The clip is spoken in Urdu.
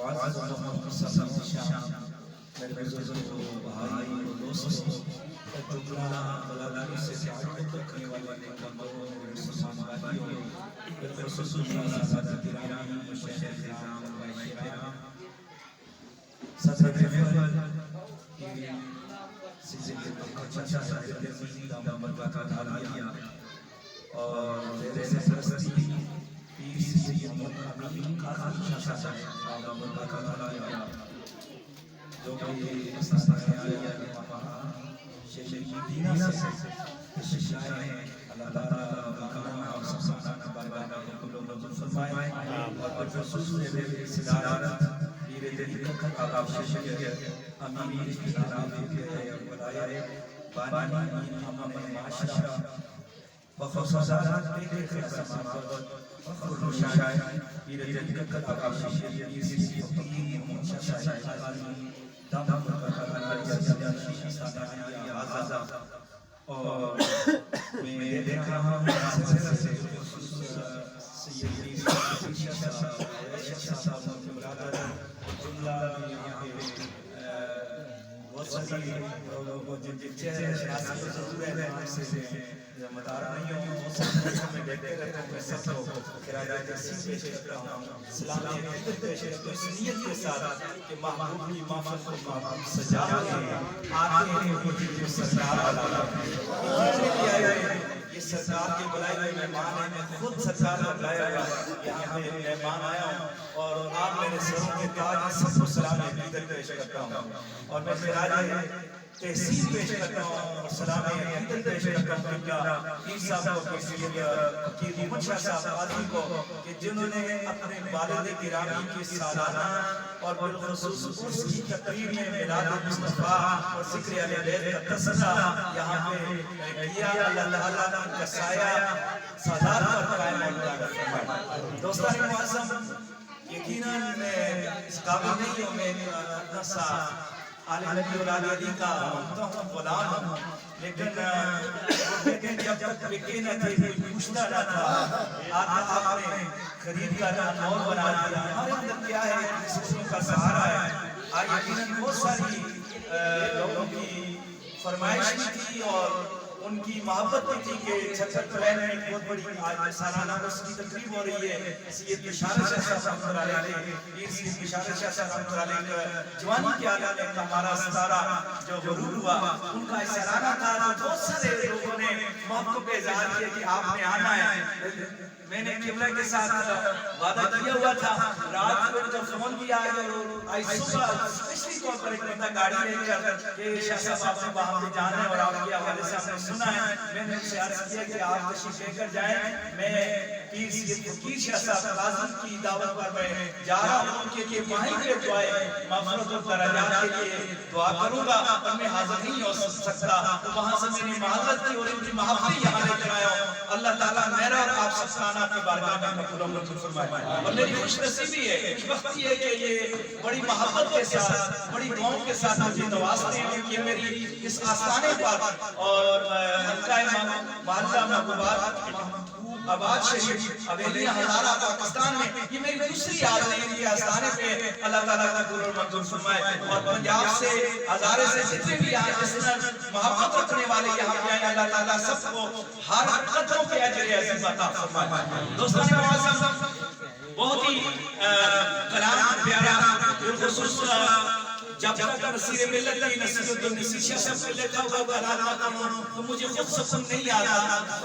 معزز محترم شام میرے بزرگوں بھائی اور دوستوں جملہ بلادری سے تعلق رکھنے والے بندوں مسلمان بھائیوں بالخصوص سادات گرامی مشاہد کرام بھائی کرام صدر محفل سلسلے کا چچا دامت کا دھالیہ اور میرے سرستی پیر سید محمد امین خان شاہ دامت کا دھالیہ جو کہ استثناء آیا وہاں شیخ مدینہ سے تشریف لائے ہیں۔ اللہ تعالیٰ مکانہ اور سبسانہ بارگاہ کو قبول منظور فرمائے اور بالخصوص میرے صدارت پیر دل آقا شیخ امین جناب ولایت بانی امام معاشرہ وخصوصات پیر خدمات وخصوصات پیر دل آقا شیخ امین منشا دامت اور میں دیکھ رہا ہوں سیدی صاحب کے برادر جملہ یہاں پہ وصلی وہ جن چہرے سیاسی ضرور ہے سے مدار نہیں ہوں وہ سب میں دیکھتے رہتے ہیں میں سب کو خراج تحسین پیش کرتا ہوں سلامی عقیدت پیش کرتا ہوں اس نیت کے ساتھ کہ محبوب کی محفل کو محبوب سجا کے آتے ہیں وہ جو سرکار والا یہ سرکار کے بلائے ہوئے مہمان ہیں میں خود سرکار کا بلایا ہوا یہاں پہ مہمان آیا ہوں اور آپ میرے سروں کے تاج سب کو سلام عقیدت پیش کرتا ہوں اور میں خراج تحسین پیش کرتا ہوں اور سلام عقیدت پیش کرتا ہوں کیا پیر صاحب کو پیر محمد شاہ صاحب قاضی کو کہ جنہوں نے اپنے والد گرامی کے سالانہ اور بالخصوص عرس کی تقریب میں میلاد مصطفیٰ اور ذکر اہل بیت کا تذکرہ یہاں پہ کیا اللہ تعالیٰ نے کا سایہ سادات پر قائم اور فرمائے۔ دوستان معظم یقیناً میں اس قابل نہیں ہوں میں اپنا سا عالم نبی اولاد علی کا غلام ہوں لیکن وہ کہتے ہیں جب تک بکے نہ تھے کوئی پوچھتا نہ تھا آتا آپ نے خرید کا نور بنا دیا ہمارے اندر کیا ہے کسی کا سہارا ہے یقیناً بہت ساری لوگوں کی فرمائش بھی تھی اور ان کی محبت بھی تھی کہ چھتر پلین میں ایک بہت بڑی سالانہ اس کی تقریب ہو رہی ہے سید بشارت شاہ صاحب رحمۃ اللہ علیہ پیر سید بشارت شاہ صاحب رحمۃ اللہ علیہ جوانی کے عالم میں ہمارا ستارہ جو غروب ہوا ان کا سالانہ تھا تو بہت سارے لوگوں نے محبت کا اظہار کیا کہ آپ نے آنا ہے میں نے قبلہ کے ساتھ وعدہ کیا ہوا تھا رات کو جب فون کیا آئی صبح اسپیشلی طور پر ایک بندہ گاڑی لے کر کہ شاہ صاحب آپ نے وہاں پہ جانا ہے اور آپ کے حوالے سے آپ نے سنا ہے میں نے ان سے عرض کیا کہ آپ تشریف لے کر جائیں میں پیر سید فقیر شاہ صاحب قاضی کی دعوت پر میں جا رہا ہوں ان کے لیے وہیں پہ دعائیں مغفرت و درجات کے لیے دعا کروں گا اور میں حاضر نہیں ہو سکتا تو وہاں سے میں نے معذرت کی اور ان کی محبت یہاں لے کر آیا ہوں اللہ تعالیٰ میرا اور آپ سب کا آپ کی بارگاہ میں قبول منظور فرمائے اور میری خوش نصیبی ہے وقتی ہے کہ یہ بڑی محبت کے ساتھ بڑی دعاؤں کے ساتھ مجھے نوازتے ہیں کہ میری اس آستانے پر اور حلقہ محلہ محبوبات آباد شریف حویلی ہزارہ پاکستان میں یہ میری دوسری عادت ہے ان کے آستانے پہ اللہ تعالیٰ کا قبول اور منظور فرمائے اور پنجاب سے ہزارے سے جتنے بھی یہاں جس طرح محبت رکھنے والے یہاں پہ آئیں اللہ تعالیٰ سب کو ہر قدروں پہ اجر عظیم عطا فرمائے۔ دوستان معظم بہت ہی کلام پیارا بالخصوص جب تک نصیر ملت کی نصیر الدین نصیر شاہ صاحب کے لکھا ہوا کلام نہ کروں تو مجھے خود سکون نہیں آتا